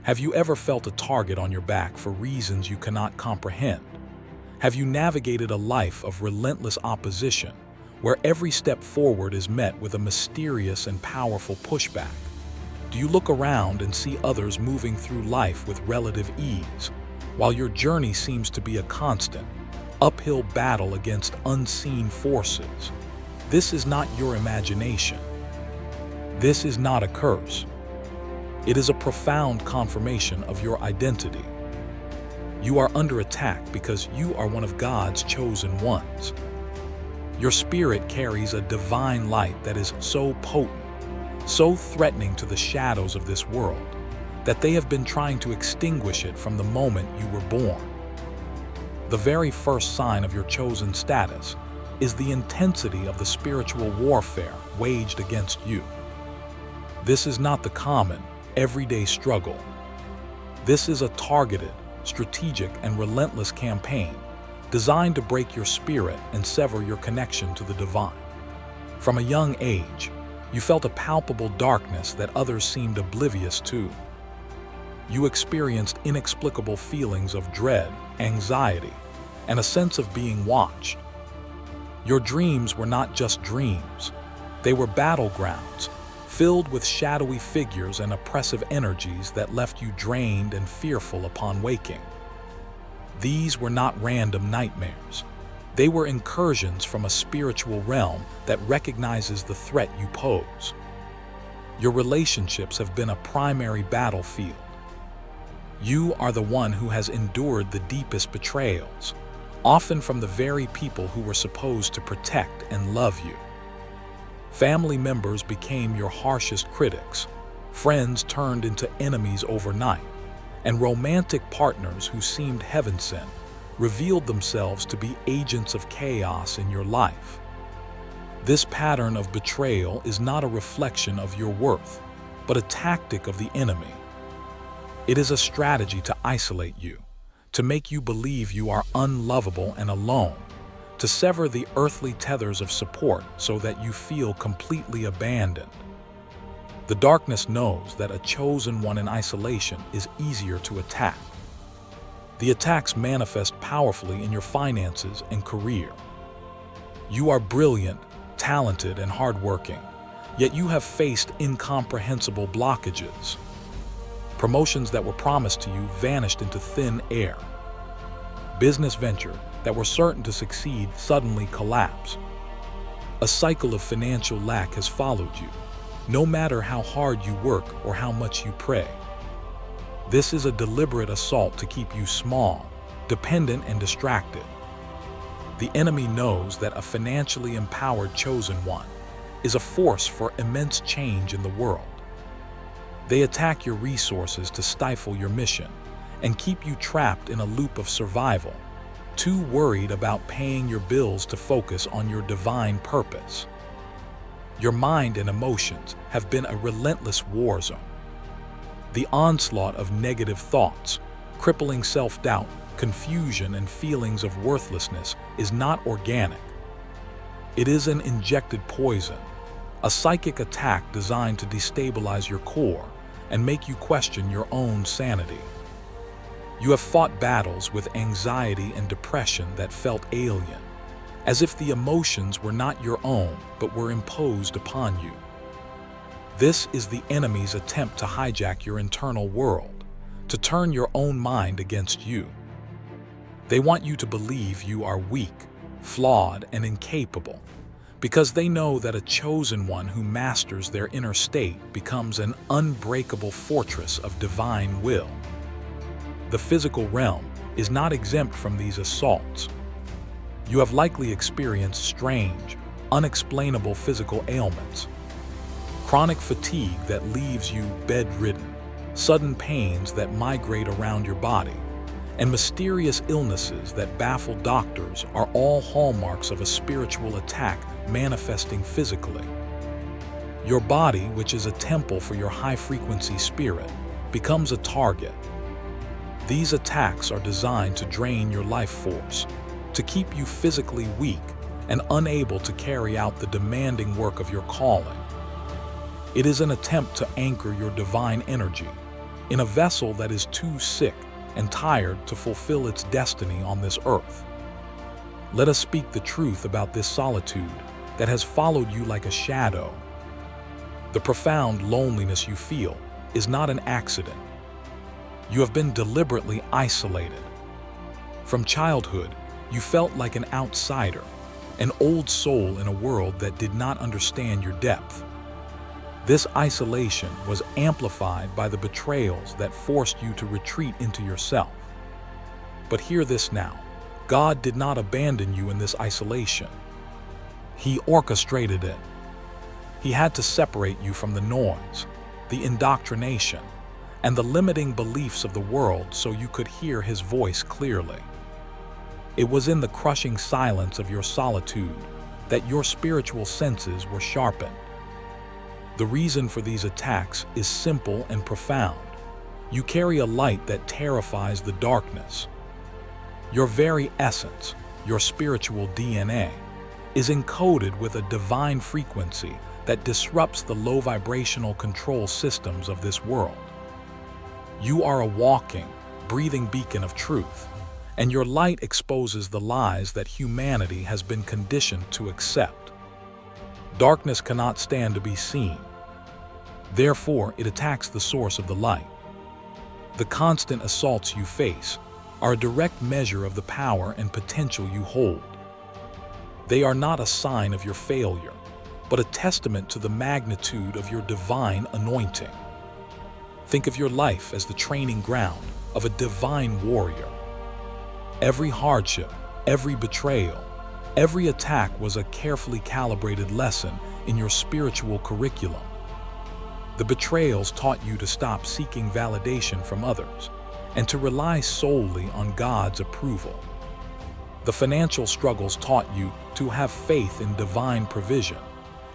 Have you ever felt a target on your back for reasons you cannot comprehend? Have you navigated a life of relentless opposition, where every step forward is met with a mysterious and powerful pushback? Do you look around and see others moving through life with relative ease, while your journey seems to be a constant, uphill battle against unseen forces? This is not your imagination. This is not a curse. It is a profound confirmation of your identity. You are under attack because you are one of God's chosen ones. Your spirit carries a divine light that is so potent, so threatening to the shadows of this world, that they have been trying to extinguish it from the moment you were born. The very first sign of your chosen status is the intensity of the spiritual warfare waged against you. This is not the common, everyday struggle. This is a targeted, strategic, and relentless campaign designed to break your spirit and sever your connection to the divine. From a young age, you felt a palpable darkness that others seemed oblivious to. You experienced inexplicable feelings of dread, anxiety, and a sense of being watched. Your dreams were not just dreams. They were battlegrounds, filled with shadowy figures and oppressive energies that left you drained and fearful upon waking. These were not random nightmares. They were incursions from a spiritual realm that recognizes the threat you pose. Your relationships have been a primary battlefield. You are the one who has endured the deepest betrayals, often from the very people who were supposed to protect and love you. Family members became your harshest critics, friends turned into enemies overnight, and romantic partners who seemed heaven-sent revealed themselves to be agents of chaos in your life. This pattern of betrayal is not a reflection of your worth, but a tactic of the enemy. It is a strategy to isolate you, to make you believe you are unlovable and alone, to sever the earthly tethers of support so that you feel completely abandoned. The darkness knows that a chosen one in isolation is easier to attack. The attacks manifest powerfully in your finances and career. You are brilliant, talented, and hardworking, yet you have faced incomprehensible blockages. Promotions that were promised to you vanished into thin air. Business venture that were certain to succeed suddenly collapse. A cycle of financial lack has followed you, no matter how hard you work or how much you pray. This is a deliberate assault to keep you small, dependent, and distracted. The enemy knows that a financially empowered chosen one is a force for immense change in the world. They attack your resources to stifle your mission and keep you trapped in a loop of survival, too worried about paying your bills to focus on your divine purpose. Your mind and emotions have been a relentless war zone. The onslaught of negative thoughts, crippling self-doubt, confusion, and feelings of worthlessness is not organic. It is an injected poison, a psychic attack designed to destabilize your core and make you question your own sanity. You have fought battles with anxiety and depression that felt alien, as if the emotions were not your own but were imposed upon you. This is the enemy's attempt to hijack your internal world, to turn your own mind against you. They want you to believe you are weak, flawed, and incapable, because they know that a chosen one who masters their inner state becomes an unbreakable fortress of divine will. The physical realm is not exempt from these assaults. You have likely experienced strange, unexplainable physical ailments. Chronic fatigue that leaves you bedridden, sudden pains that migrate around your body, and mysterious illnesses that baffle doctors are all hallmarks of a spiritual attack manifesting physically. Your body, which is a temple for your high-frequency spirit, becomes a target. These attacks are designed to drain your life force, to keep you physically weak and unable to carry out the demanding work of your calling. It is an attempt to anchor your divine energy, in a vessel that is too sick and tired to fulfill its destiny on this earth. Let us speak the truth about this solitude that has followed you like a shadow. The profound loneliness you feel is not an accident. You have been deliberately isolated. From childhood, you felt like an outsider, an old soul in a world that did not understand your depth. This isolation was amplified by the betrayals that forced you to retreat into yourself. But hear this now. God did not abandon you in this isolation. He orchestrated it. He had to separate you from the noise, the indoctrination, and the limiting beliefs of the world so you could hear His voice clearly. It was in the crushing silence of your solitude that your spiritual senses were sharpened. The reason for these attacks is simple and profound. You carry a light that terrifies the darkness. Your very essence, your spiritual DNA, is encoded with a divine frequency that disrupts the low vibrational control systems of this world. You are a walking, breathing beacon of truth, and your light exposes the lies that humanity has been conditioned to accept. Darkness cannot stand to be seen. Therefore, it attacks the source of the light. The constant assaults you face are a direct measure of the power and potential you hold. They are not a sign of your failure, but a testament to the magnitude of your divine anointing. Think of your life as the training ground of a divine warrior. Every hardship, every betrayal, every attack was a carefully calibrated lesson in your spiritual curriculum. The betrayals taught you to stop seeking validation from others and to rely solely on God's approval. The financial struggles taught you to have faith in divine provision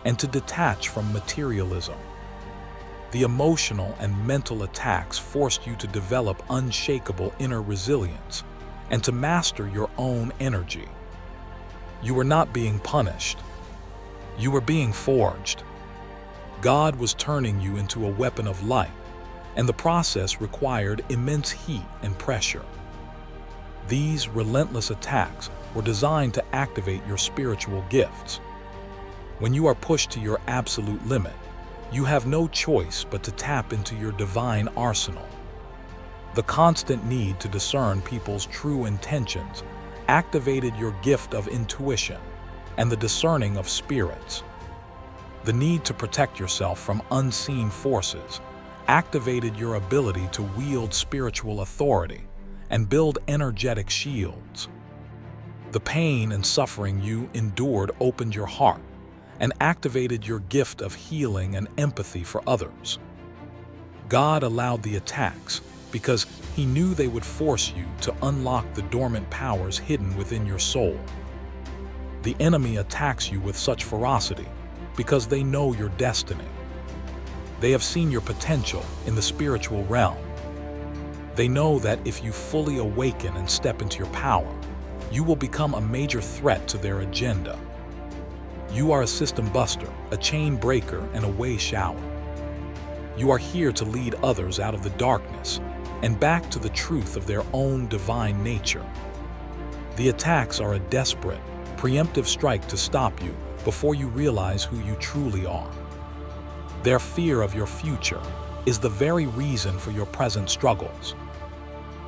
and to detach from materialism. The emotional and mental attacks forced you to develop unshakable inner resilience and to master your own energy. You were not being punished. You were being forged. God was turning you into a weapon of light, and the process required immense heat and pressure. These relentless attacks were designed to activate your spiritual gifts. When you are pushed to your absolute limit, you have no choice but to tap into your divine arsenal. The constant need to discern people's true intentions activated your gift of intuition and the discerning of spirits. The need to protect yourself from unseen forces activated your ability to wield spiritual authority and build energetic shields. The pain and suffering you endured opened your heart and activated your gift of healing and empathy for others. God allowed the attacks because He knew they would force you to unlock the dormant powers hidden within your soul. The enemy attacks you with such ferocity because they know your destiny. They have seen your potential in the spiritual realm. They know that if you fully awaken and step into your power, you will become a major threat to their agenda. You are a system buster, a chain breaker, and a way shower. You are here to lead others out of the darkness and back to the truth of their own divine nature. The attacks are a desperate, preemptive strike to stop you before you realize who you truly are. Their fear of your future is the very reason for your present struggles.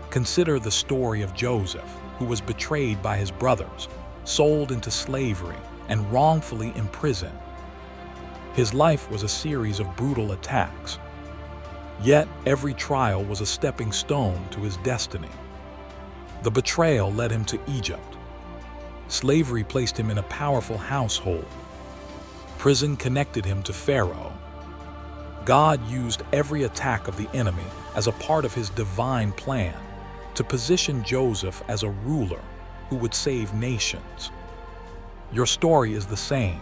Consider the story of Joseph, who was betrayed by his brothers, sold into slavery, and wrongfully imprisoned. His life was a series of brutal attacks. Yet every trial was a stepping stone to his destiny. The betrayal led him to Egypt. Slavery placed him in a powerful household. Prison connected him to Pharaoh. God used every attack of the enemy as a part of His divine plan to position Joseph as a ruler who would save nations. Your story is the same.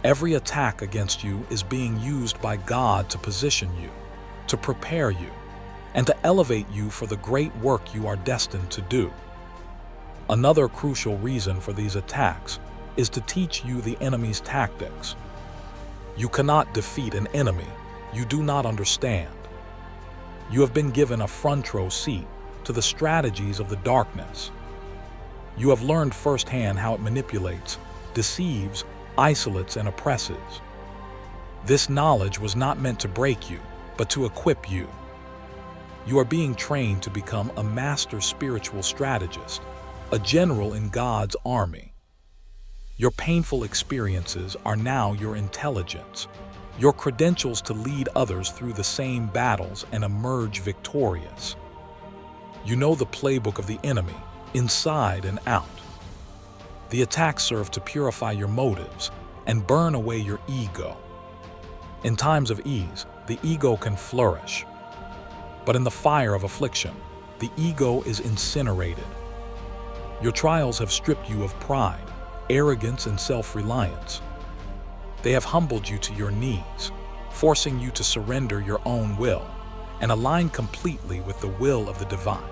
Every attack against you is being used by God to position you, to prepare you, and to elevate you for the great work you are destined to do. Another crucial reason for these attacks is to teach you the enemy's tactics. You cannot defeat an enemy you do not understand. You have been given a front row seat to the strategies of the darkness. You have learned firsthand how it manipulates, deceives, isolates, and oppresses. This knowledge was not meant to break you, but to equip you. You are being trained to become a master spiritual strategist, a general in God's army. Your painful experiences are now your intelligence, your credentials to lead others through the same battles and emerge victorious. You know the playbook of the enemy, inside and out. The attacks serve to purify your motives and burn away your ego. In times of ease, the ego can flourish. But in the fire of affliction, the ego is incinerated. Your trials have stripped you of pride, arrogance, and self-reliance. They have humbled you to your knees, forcing you to surrender your own will and align completely with the will of the divine.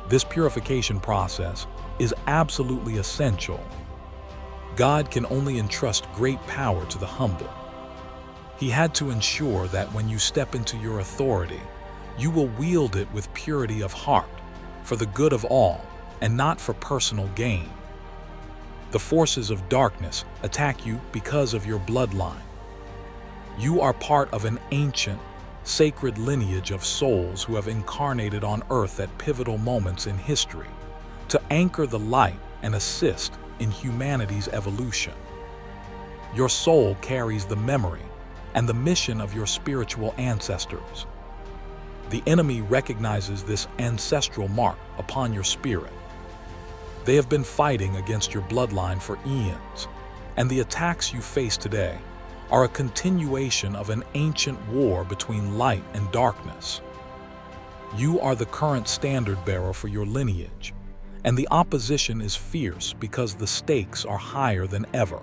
This purification process is absolutely essential. God can only entrust great power to the humble. He had to ensure that when you step into your authority, you will wield it with purity of heart, for the good of all, and not for personal gain. The forces of darkness attack you because of your bloodline. You are part of an ancient, sacred lineage of souls who have incarnated on earth at pivotal moments in history to anchor the light and assist in humanity's evolution. Your soul carries the memory and the mission of your spiritual ancestors. The enemy recognizes this ancestral mark upon your spirit. They have been fighting against your bloodline for eons, and the attacks you face today are a continuation of an ancient war between light and darkness. You are the current standard bearer for your lineage, and the opposition is fierce because the stakes are higher than ever.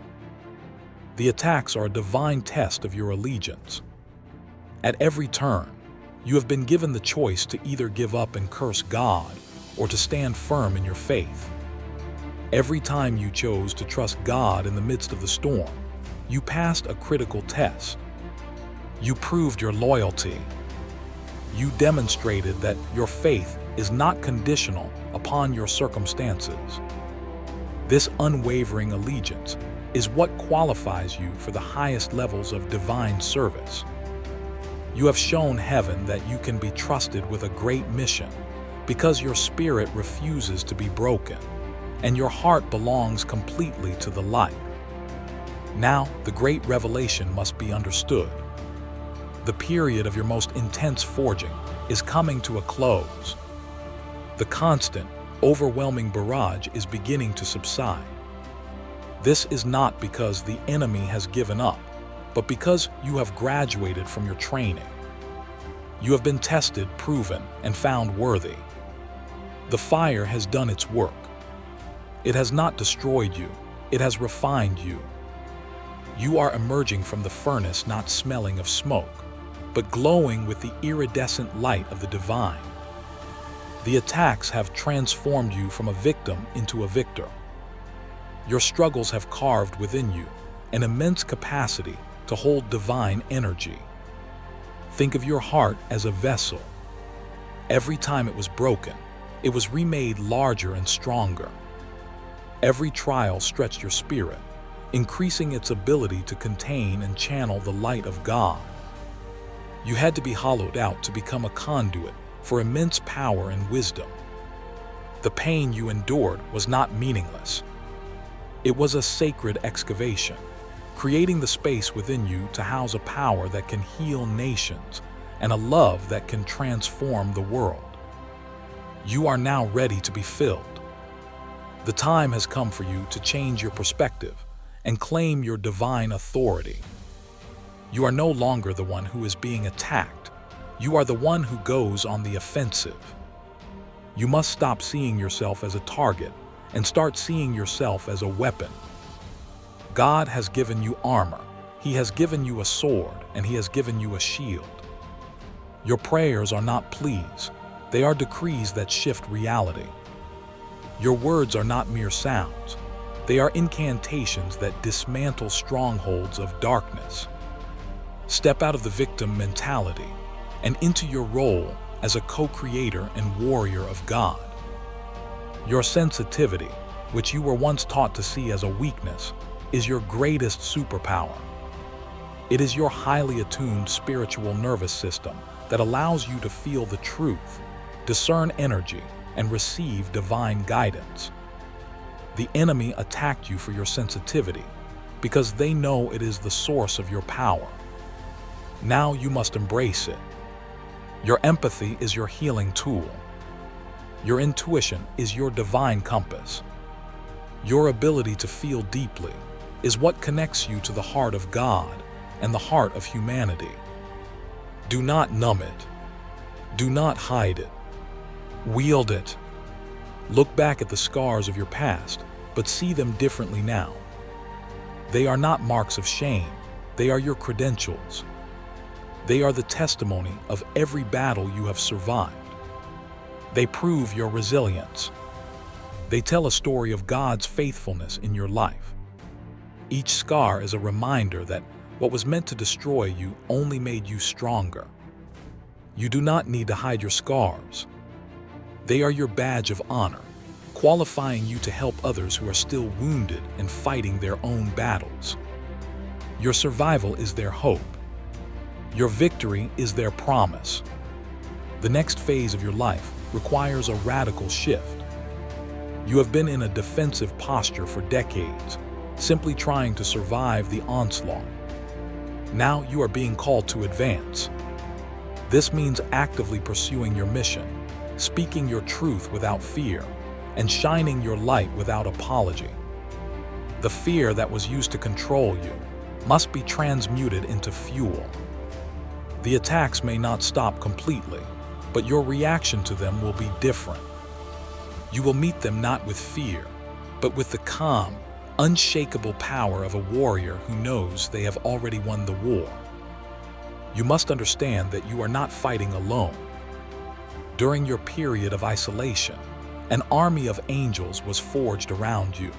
The attacks are a divine test of your allegiance. At every turn, you have been given the choice to either give up and curse God or to stand firm in your faith. Every time you chose to trust God in the midst of the storm, you passed a critical test. You proved your loyalty. You demonstrated that your faith is not conditional upon your circumstances. This unwavering allegiance is what qualifies you for the highest levels of divine service. You have shown heaven that you can be trusted with a great mission because your spirit refuses to be broken and your heart belongs completely to the light. Now, the great revelation must be understood. The period of your most intense forging is coming to a close. The constant, overwhelming barrage is beginning to subside. This is not because the enemy has given up, but because you have graduated from your training. You have been tested, proven, and found worthy. The fire has done its work. It has not destroyed you, it has refined you. You are emerging from the furnace not smelling of smoke, but glowing with the iridescent light of the divine. The attacks have transformed you from a victim into a victor. Your struggles have carved within you an immense capacity to hold divine energy. Think of your heart as a vessel. Every time it was broken, it was remade larger and stronger. Every trial stretched your spirit, increasing its ability to contain and channel the light of God. You had to be hollowed out to become a conduit for immense power and wisdom. The pain you endured was not meaningless. It was a sacred excavation, creating the space within you to house a power that can heal nations and a love that can transform the world. You are now ready to be filled. The time has come for you to change your perspective and claim your divine authority. You are no longer the one who is being attacked. You are the one who goes on the offensive. You must stop seeing yourself as a target and start seeing yourself as a weapon. God has given you armor. He has given you a sword, and He has given you a shield. Your prayers are not pleas. They are decrees that shift reality. Your words are not mere sounds. They are incantations that dismantle strongholds of darkness. Step out of the victim mentality and into your role as a co-creator and warrior of God. Your sensitivity, which you were once taught to see as a weakness, is your greatest superpower. It is your highly attuned spiritual nervous system that allows you to feel the truth, discern energy, and receive divine guidance. The enemy attacked you for your sensitivity because they know it is the source of your power. Now you must embrace it. Your empathy is your healing tool. Your intuition is your divine compass. Your ability to feel deeply is what connects you to the heart of God and the heart of humanity. Do not numb it. Do not hide it. Wield it. Look back at the scars of your past, but see them differently now. They are not marks of shame. They are your credentials. They are the testimony of every battle you have survived. They prove your resilience. They tell a story of God's faithfulness in your life. Each scar is a reminder that what was meant to destroy you only made you stronger. You do not need to hide your scars. They are your badge of honor, qualifying you to help others who are still wounded and fighting their own battles. Your survival is their hope. Your victory is their promise. The next phase of your life requires a radical shift. You have been in a defensive posture for decades, simply trying to survive the onslaught. Now you are being called to advance. This means actively pursuing your mission, speaking your truth without fear, and shining your light without apology. The fear that was used to control you must be transmuted into fuel. The attacks may not stop completely, but your reaction to them will be different. You will meet them not with fear, but with the calm, unshakable power of a warrior who knows they have already won the war. You must understand that you are not fighting alone. During your period of isolation, an army of angels was forged around you.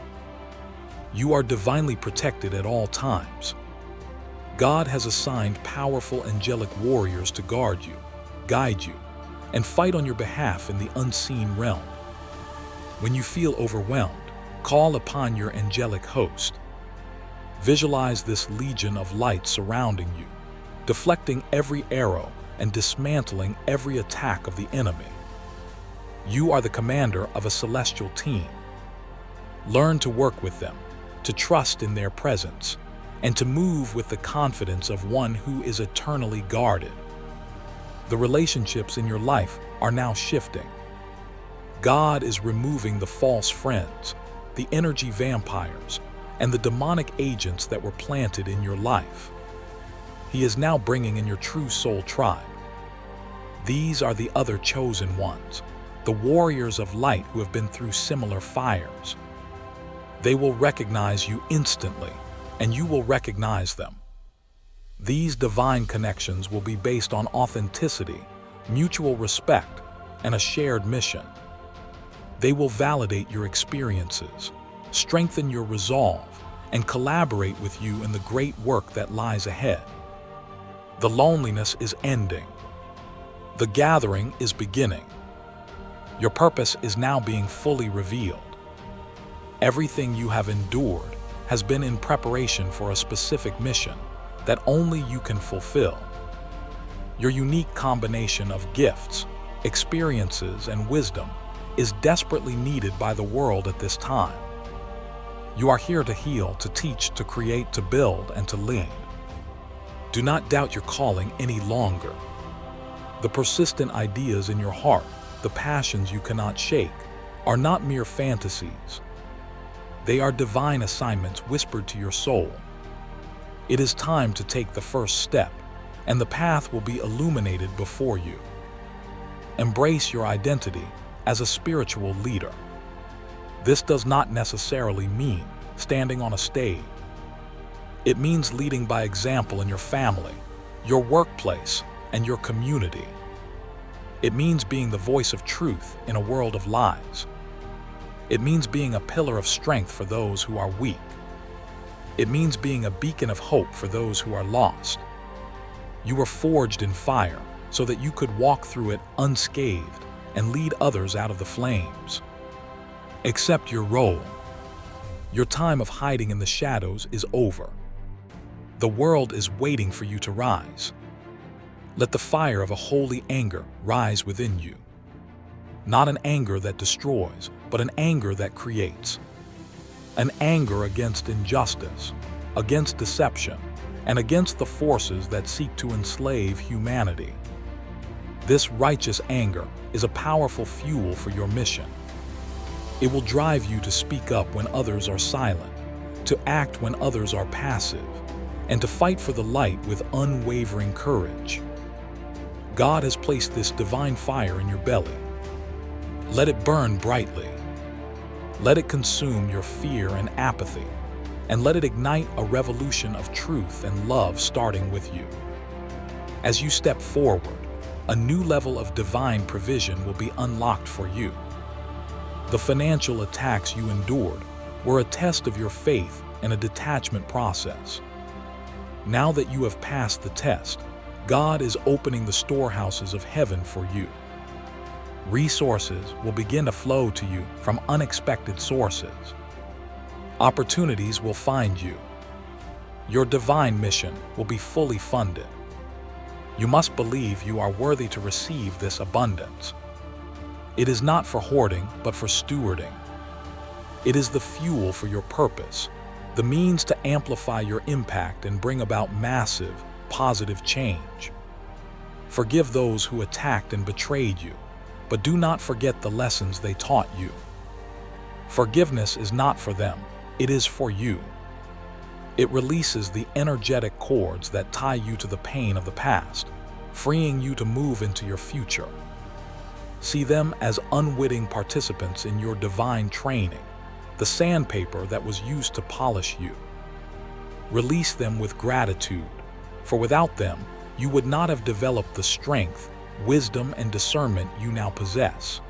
You are divinely protected at all times. God has assigned powerful angelic warriors to guard you, guide you, and fight on your behalf in the unseen realm. When you feel overwhelmed, call upon your angelic host. Visualize this legion of light surrounding you, deflecting every arrow and dismantling every attack of the enemy. You are the commander of a celestial team. Learn to work with them, to trust in their presence, and to move with the confidence of one who is eternally guarded. The relationships in your life are now shifting. God is removing the false friends, the energy vampires, and the demonic agents that were planted in your life. He is now bringing in your true soul tribe. These are the other chosen ones, the warriors of light who have been through similar fires. They will recognize you instantly, and you will recognize them. These divine connections will be based on authenticity, mutual respect, and a shared mission. They will validate your experiences, strengthen your resolve, and collaborate with you in the great work that lies ahead. The loneliness is ending. The gathering is beginning. Your purpose is now being fully revealed. Everything you have endured has been in preparation for a specific mission that only you can fulfill. Your unique combination of gifts, experiences, and wisdom is desperately needed by the world at this time. You are here to heal, to teach, to create, to build, and to lead. Do not doubt your calling any longer. The persistent ideas in your heart, the passions you cannot shake, are not mere fantasies. They are divine assignments whispered to your soul. It is time to take the first step, and the path will be illuminated before you. Embrace your identity as a spiritual leader. This does not necessarily mean standing on a stage. It means leading by example in your family, your workplace, and your community. It means being the voice of truth in a world of lies. It means being a pillar of strength for those who are weak. It means being a beacon of hope for those who are lost. You were forged in fire, so that you could walk through it unscathed and lead others out of the flames. Accept your role. Your time of hiding in the shadows is over. The world is waiting for you to rise. Let the fire of a holy anger rise within you. Not an anger that destroys, but an anger that creates. An anger against injustice, against deception, and against the forces that seek to enslave humanity. This righteous anger is a powerful fuel for your mission. It will drive you to speak up when others are silent, to act when others are passive, and to fight for the light with unwavering courage. God has placed this divine fire in your belly. Let it burn brightly. Let it consume your fear and apathy, and let it ignite a revolution of truth and love starting with you. As you step forward, a new level of divine provision will be unlocked for you. The financial attacks you endured were a test of your faith and a detachment process. Now that you have passed the test, God is opening the storehouses of heaven for you. Resources will begin to flow to you from unexpected sources. Opportunities will find you. Your divine mission will be fully funded. You must believe you are worthy to receive this abundance. It is not for hoarding, but for stewarding. It is the fuel for your purpose, the means to amplify your impact and bring about massive, positive change. Forgive those who attacked and betrayed you, but do not forget the lessons they taught you. Forgiveness is not for them, it is for you. It releases the energetic cords that tie you to the pain of the past, freeing you to move into your future. See them as unwitting participants in your divine training, the sandpaper that was used to polish you. Release them with gratitude, for without them, you would not have developed the strength, wisdom, and discernment you now possess.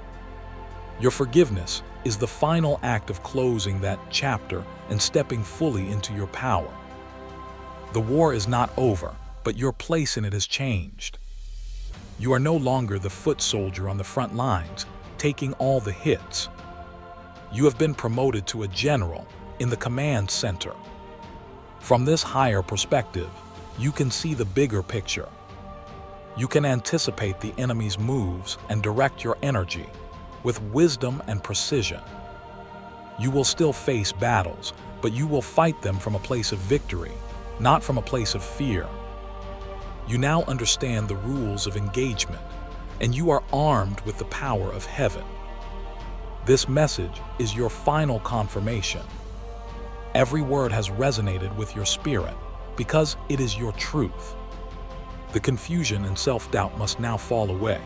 Your forgiveness is the final act of closing that chapter and stepping fully into your power. The war is not over, but your place in it has changed. You are no longer the foot soldier on the front lines, taking all the hits. You have been promoted to a general in the command center. From this higher perspective, you can see the bigger picture. You can anticipate the enemy's moves and direct your energy with wisdom and precision. You will still face battles, but you will fight them from a place of victory, not from a place of fear. You now understand the rules of engagement, and you are armed with the power of heaven. This message is your final confirmation. Every word has resonated with your spirit because it is your truth. The confusion and self-doubt must now fall away.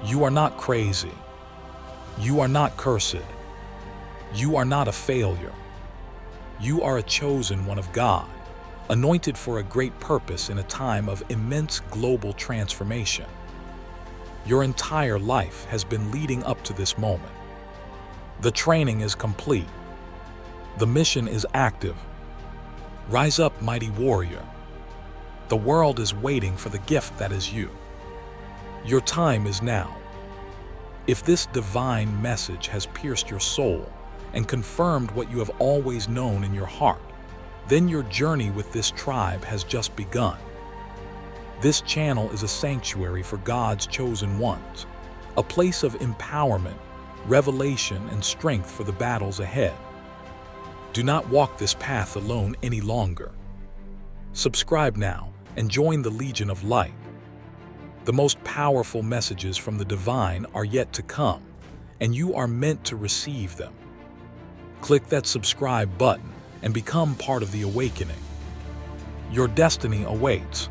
You are not crazy. You are not cursed. You are not a failure. You are a chosen one of God, anointed for a great purpose in a time of immense global transformation. Your entire life has been leading up to this moment. The training is complete. The mission is active. Rise up, mighty warrior. The world is waiting for the gift that is you. Your time is now. If this divine message has pierced your soul and confirmed what you have always known in your heart, then your journey with this tribe has just begun. This channel is a sanctuary for God's chosen ones, a place of empowerment, revelation, and strength for the battles ahead. Do not walk this path alone any longer. Subscribe now and join the Legion of Light. The most powerful messages from the divine are yet to come, and you are meant to receive them. Click that subscribe button and become part of the awakening. Your destiny awaits.